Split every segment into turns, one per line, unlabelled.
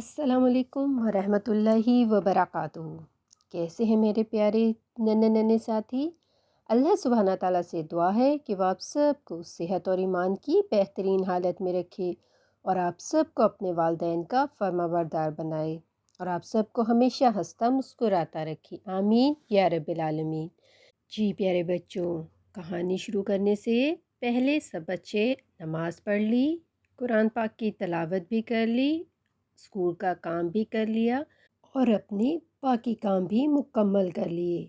السلام علیکم ورحمۃ اللہ وبرکاتہ۔ کیسے ہیں میرے پیارے ننھے ننھے ساتھی؟ اللہ سبحانہ تعالیٰ سے دعا ہے کہ وہ آپ سب کو صحت اور ایمان کی بہترین حالت میں رکھے اور آپ سب کو اپنے والدین کا فرمانبردار بنائے اور آپ سب کو ہمیشہ ہنستا مسکراتا رکھے، آمین یا رب العالمین۔ جی پیارے بچوں، کہانی شروع کرنے سے پہلے سب بچے نماز پڑھ لی، قرآن پاک کی تلاوت بھی کر لی، اسکول کا کام بھی کر لیا اور اپنے باقی کام بھی مکمل کر لیے،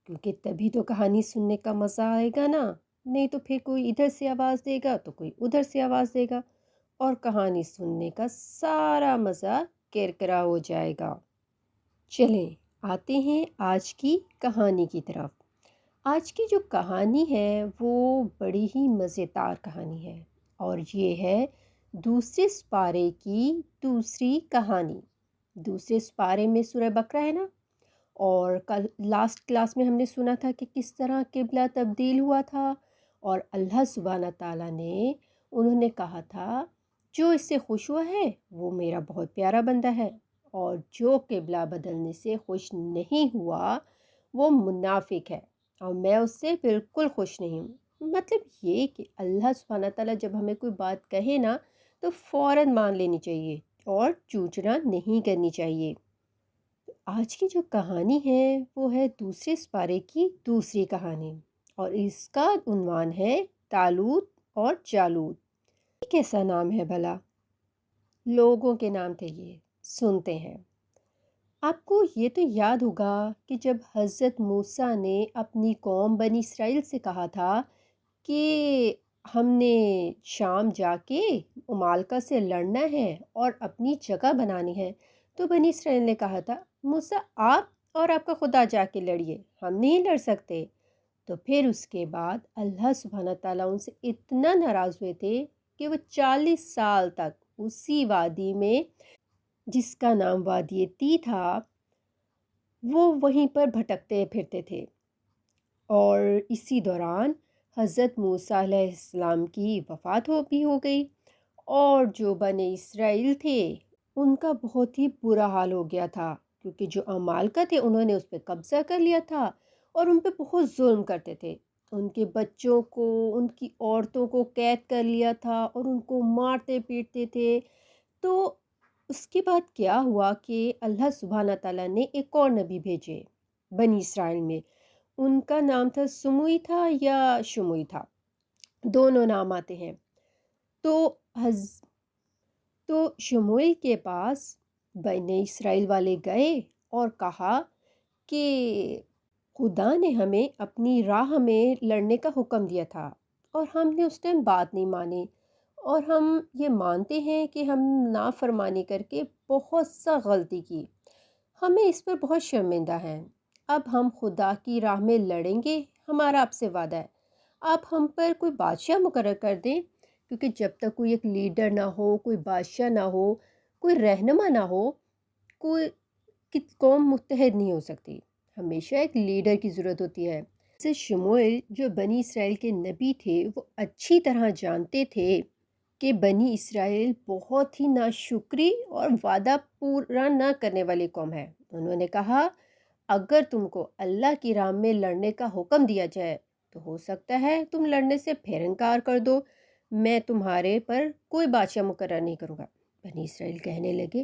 کیونکہ تبھی تو کہانی سننے کا مزہ آئے گا نا، نہیں تو پھر کوئی ادھر سے آواز دے گا تو کوئی ادھر سے آواز دے گا اور کہانی سننے کا سارا مزہ کرکرا ہو جائے گا۔ چلیں آتے ہیں آج کی کہانی کی طرف۔ آج کی جو کہانی ہے وہ بڑی ہی مزیدار کہانی ہے اور یہ ہے دوسرے سپارے کی دوسری کہانی۔ دوسرے سپارے میں سورہ بقرہ ہے نا، اور کل لاسٹ کلاس میں ہم نے سنا تھا کہ کس طرح قبلہ تبدیل ہوا تھا اور اللہ سبحانہ تعالیٰ نے انہوں نے کہا تھا جو اس سے خوش ہوا ہے وہ میرا بہت پیارا بندہ ہے، اور جو قبلہ بدلنے سے خوش نہیں ہوا وہ منافق ہے اور میں اس سے بالکل خوش نہیں ہوں۔ مطلب یہ کہ اللہ سبحانہ تعالیٰ جب ہمیں کوئی بات کہے نا تو فوراً مان لینی چاہیے اور چوچنا نہیں کرنی چاہیے۔ آج کی جو کہانی ہے وہ ہے دوسرے سپارے کی دوسری کہانی اور اس کا عنوان ہے طالوت اور جالوت۔ یہ کیسا نام ہے بھلا؟ لوگوں کے نام تھے یہ، سنتے ہیں۔ آپ کو یہ تو یاد ہوگا کہ جب حضرت موسیٰ نے اپنی قوم بنی اسرائیل سے کہا تھا کہ ہم نے شام جا کے عمالقہ سے لڑنا ہے اور اپنی جگہ بنانی ہے، تو بنی اسرائیل نے کہا تھا موسیٰ آپ اور آپ کا خدا جا کے لڑیے، ہم نہیں لڑ سکتے۔ تو پھر اس کے بعد اللہ سبحانہ تعالیٰ ان سے اتنا ناراض ہوئے تھے کہ وہ 40 سال تک اسی وادی میں، جس کا نام وادی طی تھا، وہ وہیں پر بھٹکتے پھرتے تھے۔ اور اسی دوران حضرت موسیٰ علیہ السلام کی وفات بھی ہو گئی اور جو بنی اسرائیل تھے ان کا بہت ہی برا حال ہو گیا تھا، کیونکہ جو عمالقہ تھے انہوں نے اس پہ قبضہ کر لیا تھا اور ان پہ بہت ظلم کرتے تھے، ان کے بچوں کو، ان کی عورتوں کو قید کر لیا تھا اور ان کو مارتے پیٹتے تھے۔ تو اس کے بعد کیا ہوا کہ اللہ سبحانہ تعالیٰ نے ایک اور نبی بھیجے بنی اسرائیل میں، ان کا نام تھا سموئی تھا یا شموئی تھا، دونوں نام آتے ہیں۔ تو شموئیل کے پاس بنی اسرائیل والے گئے اور کہا کہ خدا نے ہمیں اپنی راہ میں لڑنے کا حکم دیا تھا اور ہم نے اس ٹائم بات نہیں مانی، اور ہم یہ مانتے ہیں کہ ہم نافرمانی کر کے بہت سا غلطی کی، ہمیں اس پر بہت شرمندہ ہیں۔ اب ہم خدا کی راہ میں لڑیں گے، ہمارا آپ سے وعدہ ہے۔ آپ ہم پر کوئی بادشاہ مقرر کر دیں، کیونکہ جب تک کوئی ایک لیڈر نہ ہو، کوئی بادشاہ نہ ہو، کوئی رہنما نہ ہو، کوئی قوم متحد نہیں ہو سکتی، ہمیشہ ایک لیڈر کی ضرورت ہوتی ہے۔ جیسے شموئیل جو بنی اسرائیل کے نبی تھے وہ اچھی طرح جانتے تھے کہ بنی اسرائیل بہت ہی ناشکری اور وعدہ پورا نہ کرنے والی قوم ہے۔ انہوں نے کہا اگر تم کو اللہ کی راہ میں لڑنے کا حکم دیا جائے تو ہو سکتا ہے تم لڑنے سے پھر انکار کر دو، میں تمہارے پر کوئی بادشاہ مقرر نہیں کروں گا۔ بنی اسرائیل کہنے لگے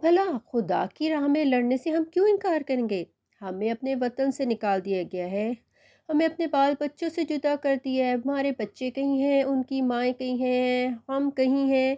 بھلا خدا کی راہ میں لڑنے سے ہم کیوں انکار کریں گے؟ ہمیں اپنے وطن سے نکال دیا گیا ہے، ہمیں اپنے بال بچوں سے جدا کر دیا ہے، ہمارے بچے کہیں ہیں، ان کی مائیں کہیں ہیں، ہم کہیں ہیں،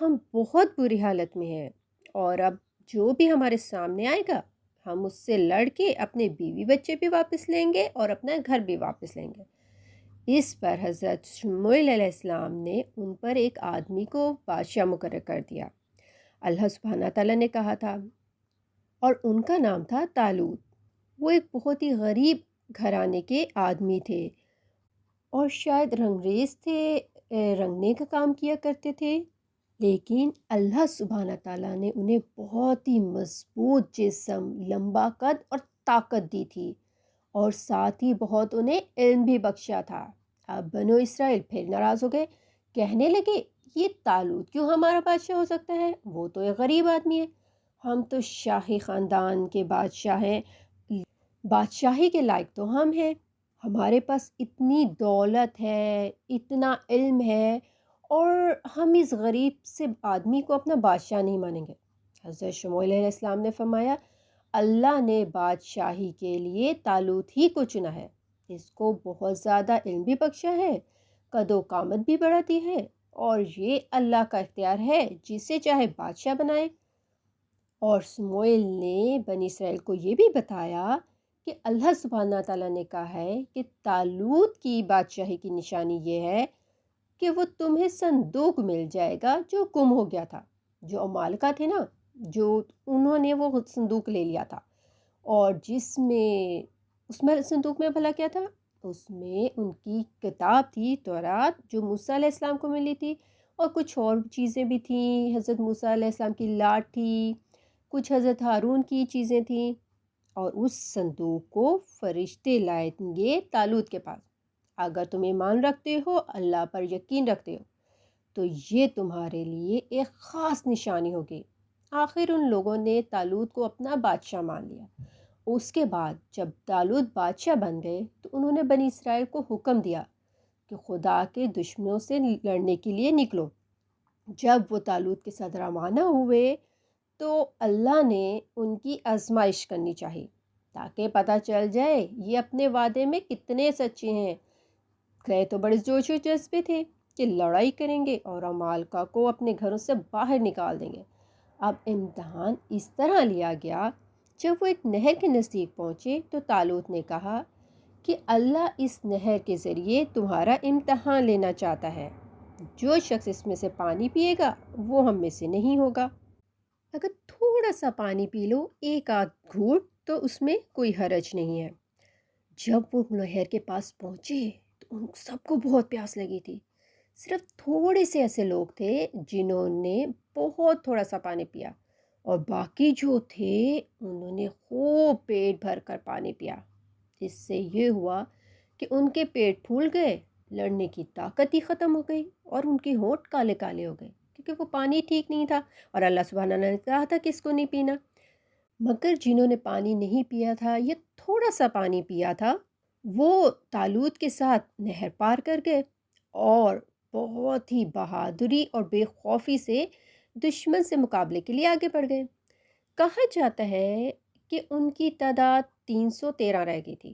ہم بہت بری حالت میں ہیں، اور اب جو بھی ہمارے سامنے آئے گا ہم اس سے لڑ کے اپنے بیوی بچے بھی واپس لیں گے اور اپنا گھر بھی واپس لیں گے۔ اس پر حضرت شموئیل علیہ السلام نے ان پر ایک آدمی کو بادشاہ مقرر کر دیا۔ اللہ سبحانہ تعالیٰ نے کہا تھا، اور ان کا نام تھا طالوت۔ وہ ایک بہت ہی غریب گھرانے کے آدمی تھے اور شاید رنگریز تھے، رنگنے کا کام کیا کرتے تھے، لیکن اللہ سبحانہ تعالیٰ نے انہیں بہت ہی مضبوط جسم، لمبا قد اور طاقت دی تھی، اور ساتھ ہی بہت انہیں علم بھی بخشا تھا۔ اب بنو اسرائیل پھر ناراض ہو گئے، کہنے لگے یہ طالوت کیوں ہمارا بادشاہ ہو سکتا ہے؟ وہ تو ایک غریب آدمی ہے، ہم تو شاہی خاندان کے بادشاہ ہیں، بادشاہی کے لائق تو ہم ہیں، ہمارے پاس اتنی دولت ہے، اتنا علم ہے، اور ہم اس غریب سے آدمی کو اپنا بادشاہ نہیں مانیں گے۔ حضرت شموئیل علیہ السلام نے فرمایا، اللہ نے بادشاہی کے لیے طالوت ہی کو چنا ہے، اس کو بہت زیادہ علم بھی بخشا ہے، قد و قامت بھی بڑھاتی ہے، اور یہ اللہ کا اختیار ہے، جسے چاہے بادشاہ بنائے۔ اور سموئیل نے بنی اسرائیل کو یہ بھی بتایا کہ اللہ سبحانہ تعالیٰ نے کہا ہے کہ طالوت کی بادشاہی کی نشانی یہ ہے کہ وہ تمہیں صندوق مل جائے گا جو گم ہو گیا تھا، جو عمالقہ تھے نا، جو انہوں نے وہ صندوق لے لیا تھا، اور اس میں صندوق میں بھلا کیا تھا؟ اس میں ان کی کتاب تھی تورات، جو موسیٰ علیہ السلام کو ملی تھی، اور کچھ اور چیزیں بھی تھیں، حضرت موسیٰ علیہ السلام کی لاٹ تھی، کچھ حضرت ہارون کی چیزیں تھیں، اور اس صندوق کو فرشتے لائیں گے طالوت کے پاس۔ اگر تم ایمان رکھتے ہو، اللہ پر یقین رکھتے ہو، تو یہ تمہارے لیے ایک خاص نشانی ہوگی۔ آخر ان لوگوں نے طالوت کو اپنا بادشاہ مان لیا۔ اس کے بعد جب طالوت بادشاہ بن گئے تو انہوں نے بنی اسرائیل کو حکم دیا کہ خدا کے دشمنوں سے لڑنے کے لیے نکلو۔ جب وہ طالوت کے ساتھ روانہ ہوئے تو اللہ نے ان کی آزمائش کرنی چاہی، تاکہ پتہ چل جائے یہ اپنے وعدے میں کتنے سچے ہیں۔ گئے تو بڑے جوش و جذبے تھے کہ لڑائی کریں گے اور عمالقہ کو اپنے گھروں سے باہر نکال دیں گے۔ اب امتحان اس طرح لیا گیا، جب وہ ایک نہر کے نزدیک پہنچے تو طالوت نے کہا کہ اللہ اس نہر کے ذریعے تمہارا امتحان لینا چاہتا ہے، جو شخص اس میں سے پانی پیے گا وہ ہم میں سے نہیں ہوگا۔ اگر تھوڑا سا پانی پی لو، ایک آدھ گھونٹ، تو اس میں کوئی حرج نہیں ہے۔ جب وہ نہر کے پاس پہنچے تو ان سب کو بہت پیاس لگی تھی۔ صرف تھوڑے سے ایسے لوگ تھے جنہوں نے بہت تھوڑا سا پانی پیا، اور باقی جو تھے انہوں نے خوب پیٹ بھر کر پانی پیا۔ اس سے یہ ہوا کہ ان کے پیٹ پھول گئے، لڑنے کی طاقت ہی ختم ہو گئی، اور ان کے ہونٹ کالے کالے ہو گئے، کیونکہ وہ پانی ٹھیک نہیں تھا، اور اللہ سبحانہ نے کہا تھا کہ اس کو نہیں پینا۔ مگر جنہوں نے پانی نہیں پیا تھا، یہ تھوڑا سا پانی پیا تھا، وہ طالوت کے ساتھ نہر پار کر گئے، اور بہت ہی بہادری اور بے خوفی سے دشمن سے مقابلے کے لیے آگے بڑھ گئے۔ کہا جاتا ہے کہ ان کی تعداد 313 رہ گئی تھی۔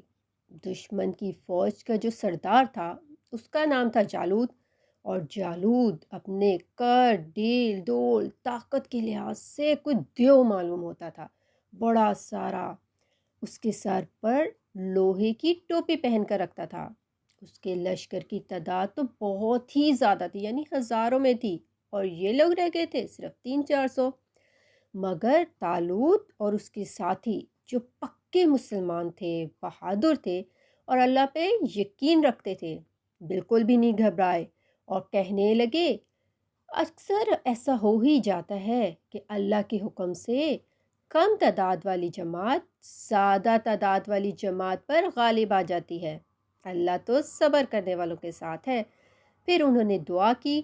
دشمن کی فوج کا جو سردار تھا اس کا نام تھا جالود، اور جالود اپنے کر ڈیل ڈول طاقت کے لحاظ سے کچھ دیو معلوم ہوتا تھا، بڑا سارا۔ اس کے سر پر لوہے کی ٹوپی پہن کر رکھتا تھا۔ اس کے لشکر کی تعداد تو بہت ہی زیادہ تھی، یعنی ہزاروں میں تھی، اور یہ لوگ رہ گئے تھے صرف 300-400۔ مگر طالوت اور اس کے ساتھی جو پکے مسلمان تھے، بہادر تھے، اور اللہ پہ یقین رکھتے تھے، بالکل بھی نہیں گھبرائے، اور کہنے لگے، اکثر ایسا ہو ہی جاتا ہے کہ اللہ کے حکم سے کم تعداد والی جماعت زیادہ تعداد والی جماعت پر غالب آ جاتی ہے، اللہ تو صبر کرنے والوں کے ساتھ ہے۔ پھر انہوں نے دعا کی،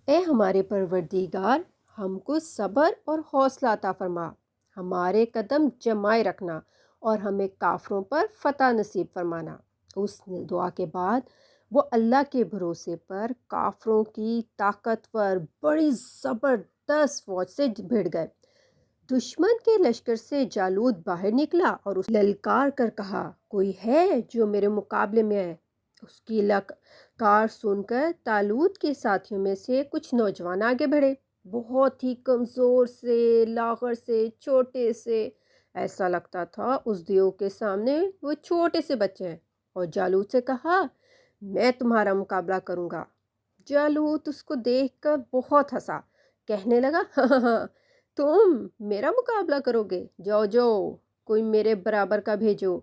اے ہمارے پروردگار، ہم کو صبر اور حوصلہ عطا فرما، ہمارے قدم جمائے رکھنا، اور ہمیں کافروں پر فتح نصیب فرمانا۔ اس دعا کے بعد وہ اللہ کے بھروسے پر کافروں کی طاقتور بڑی زبردست فوج سے بھڑ گئے۔ دشمن کے لشکر سے جالود باہر نکلا اور اس للکار کر کہا، کوئی ہے جو میرے مقابلے میں ہے؟ اس کی للکار سن کر طالوت کے ساتھیوں میں سے کچھ نوجوان آگے بڑھے، بہت ہی کمزور سے، لاغر سے، چھوٹے سے، ایسا لگتا تھا اس دیو کے سامنے وہ چھوٹے سے بچے ہیں، اور جالوت سے کہا، میں تمہارا مقابلہ کروں گا۔ جالوت اس کو دیکھ کر بہت ہنسا، کہنے لگا، ہاں تم میرا مقابلہ کرو گے؟ جاؤ جاؤ، کوئی میرے برابر کا بھیجو۔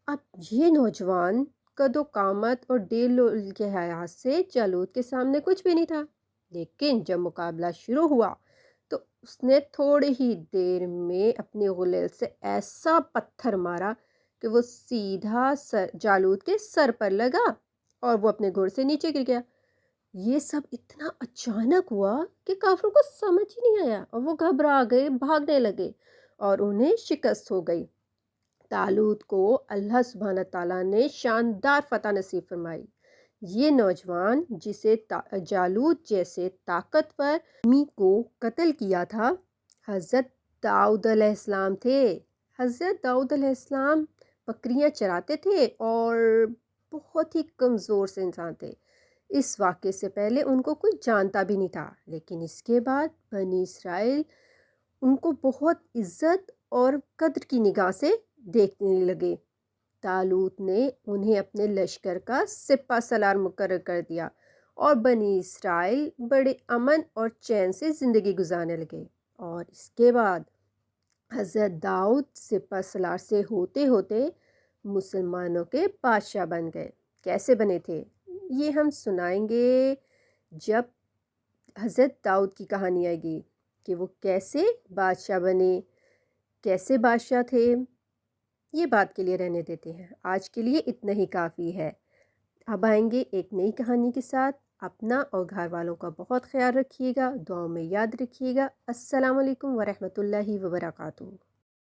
اب یہ نوجوان قد و قامت اور ڈیل کے لحاظ سے جالوت کے سامنے کچھ بھی نہیں تھا، لیکن جب مقابلہ شروع ہوا تو اس نے تھوڑی ہی دیر میں اپنے غلیل سے ایسا پتھر مارا کہ وہ سیدھا جالوت کے سر پر لگا، اور وہ اپنے گھوڑے سے نیچے گر گیا۔ یہ سب اتنا اچانک ہوا کہ کافروں کو سمجھ ہی نہیں آیا اور وہ گھبرا گئے، بھاگنے لگے اور انہیں شکست ہو گئی۔ طالوت کو اللہ سبحانہ تعالیٰ نے شاندار فتح نصیب فرمائی۔ یہ نوجوان جسے جالوت جیسے طاقتور آدمی کو قتل کیا تھا، حضرت داؤد علیہ السلام تھے۔ حضرت داؤد علیہ السلام بکریاں چراتے تھے اور بہت ہی کمزور سے انسان تھے۔ اس واقعے سے پہلے ان کو کوئی جانتا بھی نہیں تھا، لیکن اس کے بعد بنی اسرائیل ان کو بہت عزت اور قدر کی نگاہ سے دیکھنے لگے۔ طالوت نے انہیں اپنے لشکر کا سپہ سالار مقرر کر دیا اور بنی اسرائیل بڑے امن اور چین سے زندگی گزارنے لگے۔ اور اس کے بعد حضرت داؤد سپہ سالار سے ہوتے ہوتے مسلمانوں کے بادشاہ بن گئے۔ کیسے بنے تھے یہ ہم سنائیں گے جب حضرت داؤد کی کہانی آئے گی کہ وہ کیسے بادشاہ بنے، کیسے بادشاہ تھے۔ یہ بات کے لیے رہنے دیتے ہیں، آج کے لیے اتنا ہی کافی ہے۔ اب آئیں گے ایک نئی کہانی کے ساتھ۔ اپنا اور گھر والوں کا بہت خیال رکھیے گا، دعاؤں میں یاد رکھیے گا۔ السلام علیکم ورحمۃ اللہ وبرکاتہ۔